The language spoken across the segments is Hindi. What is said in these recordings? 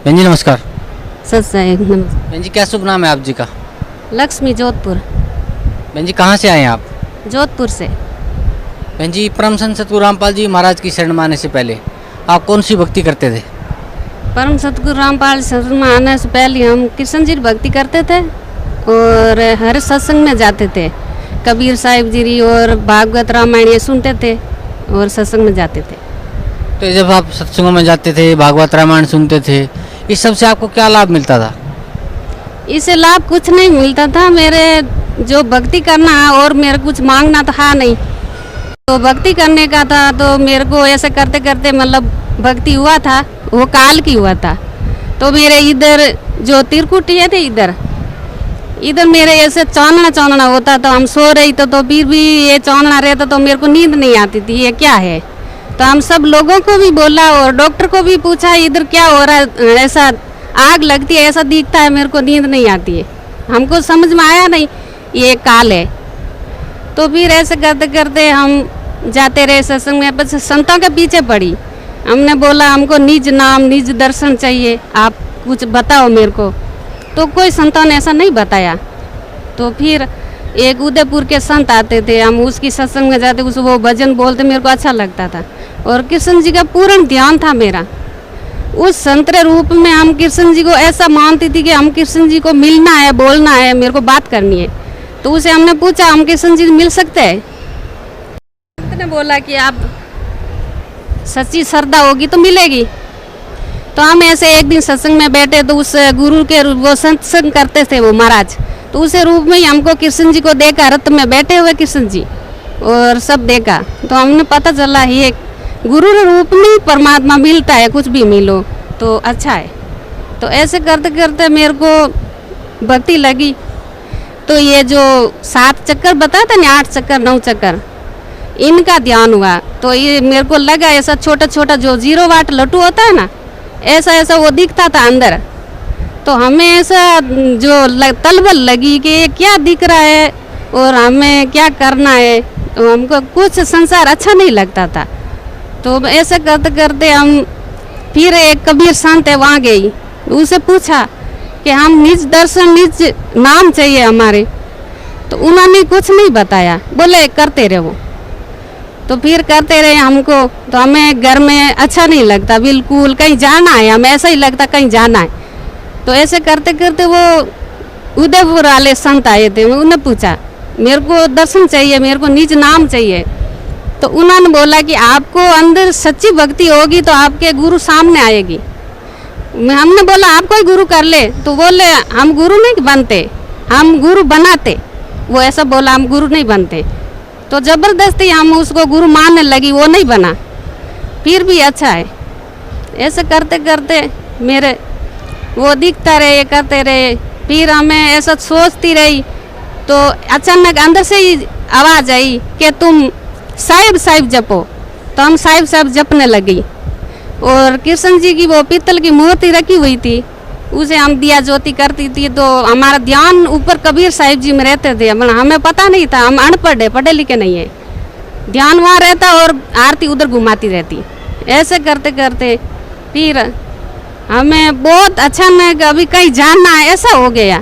बहन जी नमस्कार। सत्संग नमस्कार। बहन जी क्या शुभ नाम है आप जी का? लक्ष्मी जोधपुर। बहन जी कहाँ से आए हैं आप? जोधपुर से। बहन जी परम संत सतगुरु रामपाल जी महाराज की शरण में आने से पहले आप कौन सी भक्ति करते थे? परम सतगुरु रामपाल शरण में आने से पहले हम कृष्ण जी की भक्ति करते थे और हर सत्संग में जाते थे। कबीर साहिब जी और भागवत रामायण ये सुनते थे और सत्संग में जाते थे। तो जब आप सत्संगों में जाते थे, भागवत रामायण सुनते थे, इस सब से आपको क्या लाभ मिलता था? इससे लाभ कुछ नहीं मिलता था। मेरे जो भक्ति करना है और मेरे कुछ मांगना था नहीं, तो भक्ति करने का था। तो मेरे को ऐसे करते करते मतलब भक्ति हुआ था, वो काल की हुआ था। तो मेरे इधर जो तिरकुटी है थे इधर मेरे ऐसे चानना होता। तो हम सो रही तो फिर भी ये चानना रहता तो मेरे को नींद नहीं आती थी, ये क्या है। तो हम सब लोगों को भी बोला और डॉक्टर को भी पूछा इधर क्या हो रहा है, ऐसा आग लगती है, ऐसा दिखता है, मेरे को नींद नहीं आती है। हमको समझ में आया नहीं ये काल है। तो फिर ऐसे करते करते हम जाते रहे सत्संग में। बस संतों के पीछे पड़ी। हमने बोला हमको निज नाम निज दर्शन चाहिए, आप कुछ बताओ मेरे को। तो कोई संतों ने ऐसा नहीं बताया। तो फिर एक उदयपुर के संत आते थे, हम उसकी सत्संग में जाते, उस वो भजन बोलते, मेरे को अच्छा लगता था और कृष्ण जी का पूर्ण ध्यान था मेरा। उस संतरे रूप में हम कृष्ण जी को ऐसा मानती थी कि हम कृष्ण जी को मिलना है, बोलना है, मेरे को बात करनी है। तो उसे हमने पूछा हम कृष्ण जी मिल सकते हैं? संत ने बोला कि आप सच्ची श्रद्धा होगी तो मिलेगी। तो हम ऐसे एक दिन सत्संग में बैठे तो उस गुरु के वो सत्संग करते थे वो महाराज, तो उसे रूप में ही हमको कृष्ण जी को देखा, रथ में बैठे हुए कृष्ण जी और सब देखा। तो हमने पता चला ये गुरु रूप में ही परमात्मा मिलता है, कुछ भी मिलो तो अच्छा है। तो ऐसे करते करते मेरे को भक्ति लगी। तो ये जो 7 चक्कर बताया था ना, 8 चक्कर 9 चक्कर, इनका ध्यान हुआ। तो ये मेरे को लगा ऐसा छोटा छोटा जो 0 वाट लट्टू होता है ना, ऐसा ऐसा वो दिखता था अंदर। तो हमें ऐसा जो तलबल लगी कि ये क्या दिख रहा है और हमें क्या करना है। तो हमको कुछ संसार अच्छा नहीं लगता था। तो ऐसे करते करते हम फिर एक कबीर संत है वहाँ गई, उसे पूछा कि हम निज दर्शन निज नाम चाहिए हमारे। तो उन्होंने कुछ नहीं बताया, बोले करते रहो। तो फिर करते रहे हमको। तो हमें घर में अच्छा नहीं लगता बिल्कुल, कहीं जाना है, हमें ऐसा ही लगता कहीं जाना है। तो ऐसे करते करते वो उदयपुर वाले संत आए थे, उन्हें पूछा मेरे को दर्शन चाहिए, मेरे को निज नाम चाहिए। तो उन्होंने बोला कि आपको अंदर सच्ची भक्ति होगी तो आपके गुरु सामने आएगी। हमने बोला आप कोई गुरु कर ले। तो बोले हम गुरु नहीं बनते, हम गुरु बनाते। वो ऐसा बोला हम गुरु नहीं बनते। तो ज़बरदस्ती हम उसको गुरु मानने लगी, वो नहीं बना। फिर भी अच्छा है। ऐसे करते करते मेरे वो दिखता रहे, ये करते रहे। फिर हमें ऐसा सोचती रही तो अचानक अंदर से ही आवाज़ आई कि तुम साहिब साहिब जपो। तो हम साहिब साहिब जपने लगी और कृष्ण जी की वो पीतल की मूर्ति रखी हुई थी, उसे हम दिया ज्योति करती थी। तो हमारा ध्यान ऊपर कबीर साहिब जी में रहते थे। हमें पता नहीं था, हम अनपढ़ है, पढ़े लिखे नहीं है। ध्यान वहाँ रहता और आरती उधर घुमाती रहती। ऐसे करते करते फिर हमें बहुत अच्छा नहीं, अभी कहीं जाना है ऐसा हो गया।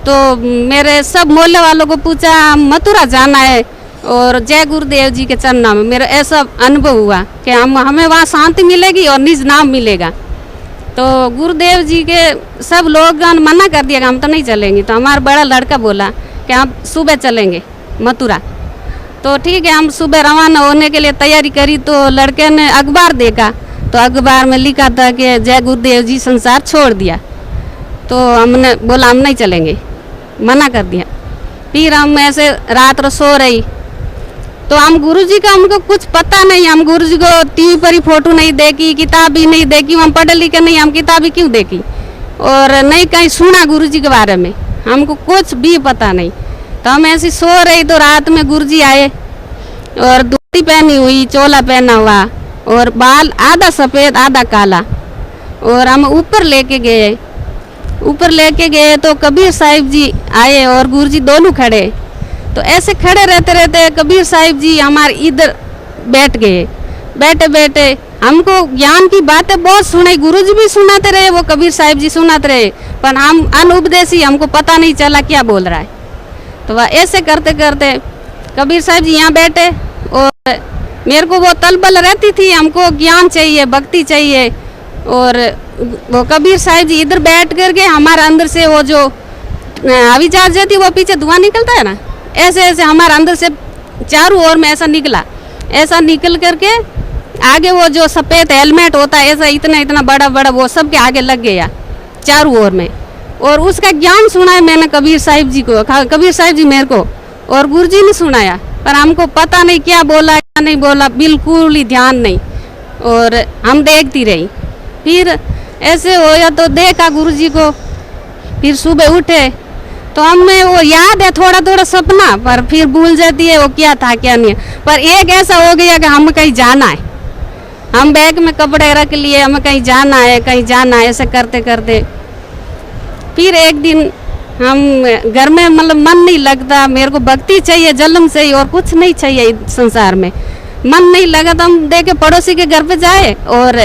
तो मेरे सब मोहल्ले वालों को पूछा मथुरा जाना है और जय गुरुदेव जी के चरणों में। मेरा ऐसा अनुभव हुआ कि हमें वहाँ शांति मिलेगी और निज नाम मिलेगा। तो गुरुदेव जी के सब लोग मना कर दिया कि हम तो नहीं चलेंगे। तो हमारा बड़ा लड़का बोला कि हम सुबह चलेंगे मथुरा। तो ठीक है, हम सुबह रवाना होने के लिए तैयारी करी। तो लड़के ने अखबार देखा, तो अखबार में लिखा था कि जय गुरुदेव जी संसार छोड़ दिया। तो हमने बोला हम नहीं चलेंगे, मना कर दिया। फिर हम ऐसे रात सो रही। तो हम गुरुजी का हमको कुछ पता नहीं, हम गुरुजी को टीवी पर ही फोटो नहीं देखी, किताब भी नहीं देखी, हम पढ़े लिखे नहीं, हम किताब ही क्यों देखी और नहीं कहीं सुना गुरुजी के बारे में, हमको कुछ भी पता नहीं। तो हम ऐसी सो रही तो रात में गुरुजी आए और धोती पहनी हुई, चोला पहना हुआ और बाल आधा सफ़ेद आधा काला। और हम ऊपर लेके गए तो कबीर साहिब जी आए और गुरुजी दोनों खड़े। तो ऐसे खड़े रहते रहते कबीर साहिब जी हमारे इधर बैठ गए। बैठे बैठे हमको ज्ञान की बातें बहुत सुनाई, गुरुजी भी सुनाते रहे, वो कबीर साहिब जी सुनाते रहे, पर हम अनउपदेशी, हमको पता नहीं चला क्या बोल रहा है। तो वह ऐसे करते करते कबीर साहिब जी यहाँ बैठे और मेरे को वो तलबल रहती थी, हमको ज्ञान चाहिए, भक्ति चाहिए। और वो कबीर साहिब जी इधर बैठ करके हमारे अंदर से वो जो हवी जहाज जाती है वो पीछे धुआं निकलता है ना, ऐसे ऐसे हमारे अंदर से चारों ओर में ऐसा निकला, ऐसा निकल करके आगे वो जो सफ़ेद हेलमेट होता है ऐसा इतना इतना बड़ा बड़ा वो सब के आगे लग गया चारों ओर में। और उसका ज्ञान सुनाया मैंने कबीर साहिब जी को, कबीर साहिब जी मेरे को और गुरुजी ने सुनाया, पर हमको पता नहीं क्या बोला क्या नहीं बोला, बिल्कुल ही ध्यान नहीं। और हम देखती रही, फिर ऐसे होया तो देखा गुरुजी को, फिर सुबह उठे तो हमें वो याद है थोड़ा थोड़ा सपना, पर फिर भूल जाती है वो क्या था क्या नहीं। पर एक ऐसा हो गया कि हम कहीं जाना है, हम बैग में कपड़े रख लिए, हमें कहीं जाना है कहीं जाना है, ऐसे करते करते फिर एक दिन हम घर में मतलब मन नहीं लगता, मेरे को भक्ति चाहिए जन्म से ही और कुछ नहीं चाहिए संसार में, मन नहीं लगा तो हम देखे पड़ोसी के घर पे जाए और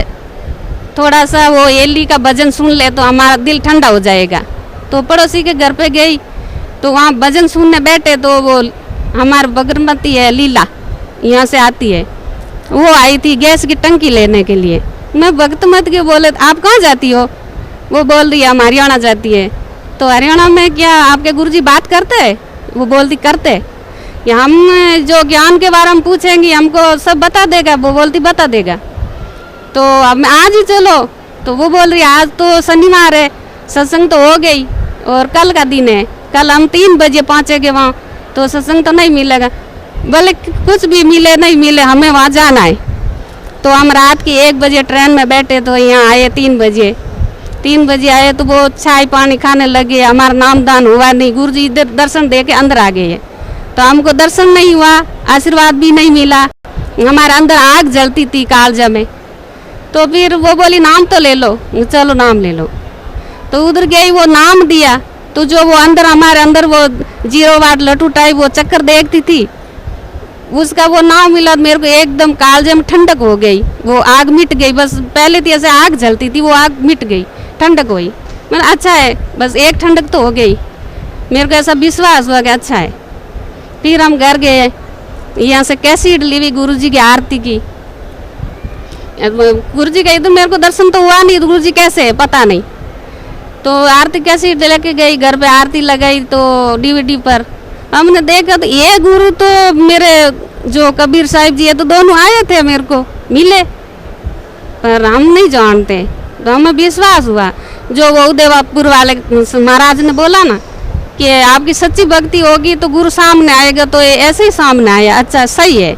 थोड़ा सा वो एली का भजन सुन ले तो हमारा दिल ठंडा हो जाएगा। तो पड़ोसी के घर पे गई तो वहाँ भजन सुनने बैठे तो वो हमारे बगरमती है लीला यहाँ से आती है, वो आई थी गैस की टंकी लेने के लिए। मैं भक्त मत के बोले आप कहाँ जाती हो, वो बोल रही हम हरियाणा जाती है। तो हरियाणा में क्या आपके गुरुजी बात करते हैं, वो बोलती करते, या हम जो ज्ञान के बारे में पूछेंगी हमको सब बता देगा, वो बोलती बता देगा। तो अब आज ही चलो, तो वो बोल रही आज तो शनिवार है, सत्संग तो हो गई और कल का दिन है, कल हम 3 बजे पहुँचेंगे वहाँ, तो सत्संग तो नहीं मिलेगा, भले कुछ भी मिले नहीं मिले हमें वहाँ जाना है। तो हम रात की 1 बजे ट्रेन में बैठे तो यहाँ आए 3 बजे आए तो वो चाय पानी खाने लगे, हमारा नामदान हुआ नहीं, गुरुजी इधर दर्शन दे के अंदर आ गए। तो हमको दर्शन नहीं हुआ, आशीर्वाद भी नहीं मिला, हमारे अंदर आग जलती थी कालजा में। तो फिर वो बोली नाम तो ले लो, चलो नाम ले लो। तो उधर गई, वो नाम दिया, तो जो वो अंदर हमारे अंदर वो 0 वाट लट्टू टाइप वो चक्कर देखती थी, उसका वो नाम मिला, मेरे को एकदम कालजे में ठंडक हो गई, वो आग मिट गई। बस पहले थी ऐसे आग जलती थी, वो आग मिट गई, ठंडक हुई। मैंने अच्छा है, बस एक ठंडक तो हो गई, मेरे को ऐसा विश्वास हुआ कि अच्छा है। फिर हम घर गए, यहाँ से कैसेट ली गुरुजी की आरती की, गुरुजी का इधर मेरे को दर्शन तो हुआ नहीं, तो गुरुजी कैसे पता नहीं। तो आरती कैसेट लेके गई घर पे, आरती लगाई तो DVD पर हमने देखा तो ये गुरु तो मेरे जो कबीर साहिब जी है तो दोनों आए थे, मेरे को मिले, पर हम नहीं जानते। तो हमें विश्वास हुआ, जो वो उदयपुर वाले महाराज ने बोला ना कि आपकी सच्ची भक्ति होगी तो गुरु सामने आएगा, तो ये ऐसे ही सामने आया, अच्छा सही है।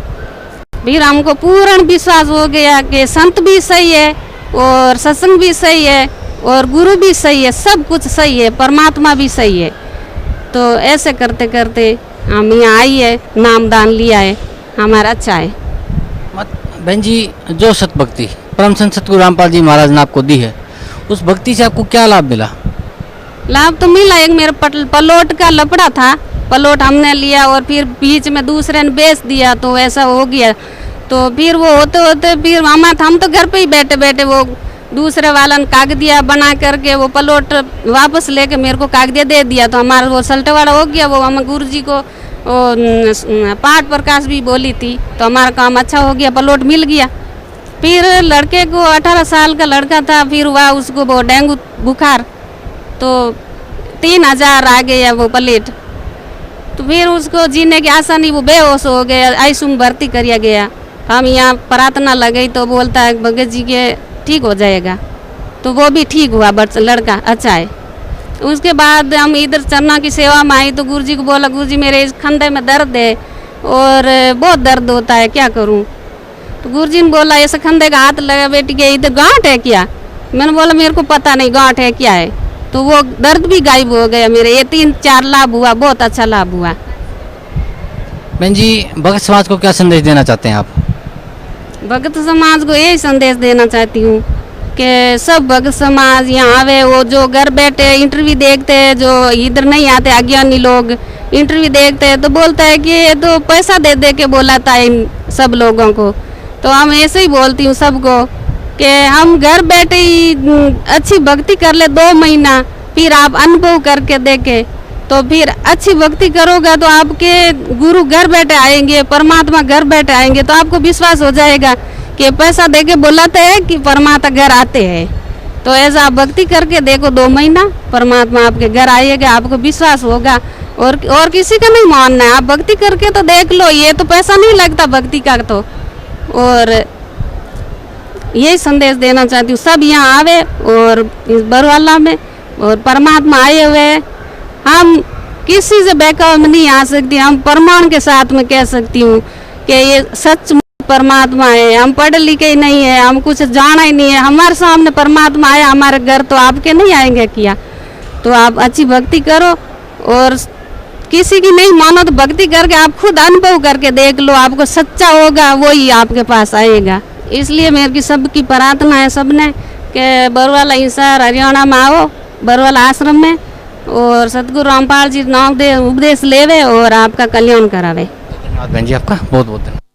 फिर हमको पूर्ण विश्वास हो गया कि संत भी सही है और सत्संग भी सही है और गुरु भी सही है, सब कुछ सही है, परमात्मा भी सही है। तो ऐसे करते करते हम यहाँ आई है, नामदान लिया है, हमारा अच्छा है। बहन जी, जो सतभक्ति परम संत सतगुरु रामपाल जी महाराज ने आपको दी है, उस भक्ति से आपको क्या लाभ मिला? लाभ तो मिला, एक मेरे पलोट का लपड़ा था, पलोट हमने लिया और फिर बीच में दूसरे ने बेच दिया, तो ऐसा हो गया। तो फिर वो होते होते फिर हम तो घर पे ही बैठे बैठे वो दूसरे वाला ने कागदिया बना करके वो पलोट वापस लेके मेरे को कागदिया दे दिया, तो हमारा वो सल्टेवाड़ा हो गया। वो हम गुरुजी को पाठ प्रकाश भी बोली थी, तो हमारा काम अच्छा हो गया, पलोट मिल गया। फिर लड़के को 18 साल का लड़का था, फिर हुआ उसको वो डेंगू बुखार, तो 3000 आ गया वो प्लेट। तो फिर उसको जीने की आशा नहीं, वो बेहोश हो गया, आईसीयू में भर्ती किया गया। हम यहाँ प्रार्थना लगाई तो बोलता है भगत जी के ठीक हो जाएगा, तो वो भी ठीक हुआ, बच्चा लड़का अच्छा है। उसके बाद हम इधर चरना की सेवा में आई तो गुरुजी को बोला, गुरुजी मेरे इस कंधे में दर्द है और बहुत दर्द होता है, क्या करूं? तो गुरुजी ने बोला ऐसे कंधे का हाथ लगा बेटी के, इधर गांठ है क्या? मैंने बोला मेरे को पता नहीं गांठ है क्या है। तो वो दर्द भी गायब हो गया मेरे। ये 3-4 लाभ हुआ, बहुत अच्छा लाभ हुआ। बहन जी, भगत समाज को क्या संदेश देना चाहते हैं आप? भगत समाज को यही संदेश देना चाहती हूँ कि सब भगत समाज यहाँ आवे, वो जो घर बैठे इंटरव्यू देखते हैं, जो इधर नहीं आते अज्ञानी लोग इंटरव्यू देखते हैं तो बोलता है कि ये तो पैसा दे दे के बोला था इन सब लोगों को, तो हम ऐसे ही बोलती हूँ सबको कि हम घर बैठे ही अच्छी भक्ति कर ले 2 महीना, फिर आप अनुभव करके देखे तो फिर अच्छी भक्ति करोगे तो आपके गुरु घर बैठे आएंगे, परमात्मा घर बैठे आएंगे, तो आपको विश्वास हो जाएगा कि पैसा देके बुलाते हैं कि परमात्मा घर आते हैं। तो ऐसा आप भक्ति करके देखो 2 महीना, परमात्मा आपके घर आएगा, आपको विश्वास होगा। और किसी का नहीं मानना है, आप भक्ति करके तो देख लो, ये तो पैसा नहीं लगता भक्ति का तो। और यही संदेश देना चाहती हूँ, सब यहाँ आवे और इस बरवाला में और परमात्मा आए हुए, हम किसी से बहकावे में नहीं आ सकती, हम प्रमाण के साथ में कह सकती हूँ कि ये सच परमात्मा है। हम पढ़े लिखे ही नहीं है, हम कुछ जाना ही नहीं है, हमारे सामने परमात्मा आया हमारे घर, तो आपके नहीं आएंगे क्या? तो आप अच्छी भक्ति करो और किसी की नहीं मानो तो भक्ति करके आप खुद अनुभव करके देख लो, आपको सच्चा होगा वही आपके पास आएगा। इसलिए मेरी सबकी प्रार्थना है सबने कि बरवाला हिसार हरियाणा में आओ, बरवाला आश्रम में, और सतगुरु रामपाल जी नाम दे उपदेश लेवे और आपका कल्याण करावे। धन्यवाद बहन जी, आपका बहुत बहुत धन्यवाद।